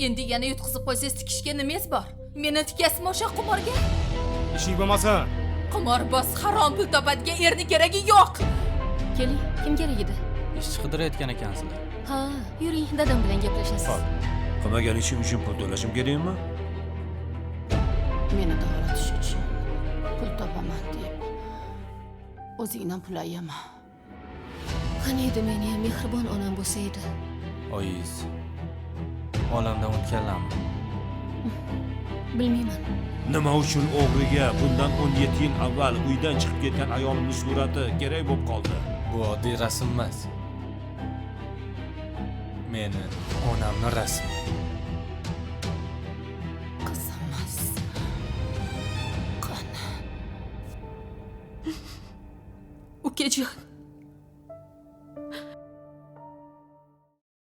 Endi yana yutqizib qo'ysangiz tikishga nimangiz bor? Meni tikasizmi o'sha qimorga? Ishing bo'lmasa, Qimorboz harom pul topadigan erni keragi yo'q. Keling, kim kerak edi? Ishchi qidirayotgan ekansizlar. Ha, yuring, dadam bilan gaplashasiz. hop. Qilmagan ishim uchun pul to'lashim kerakmi? Meni davolatish uchun pul topaman deb o'zingdan pul ayama. Qani edi meni ham mehribon onam bo'lsa edi. Oyiz. Olamdan o'tganlarmi? Bilmayman. Nima uchun o'g'riga bundan 17 yil avval uydan chiqib ketgan ayolimning surati kerak bo'lib qoldi? Bu oddiy rasm emas. Meni onamning rasmi. Qizimiz qani? Ukajon,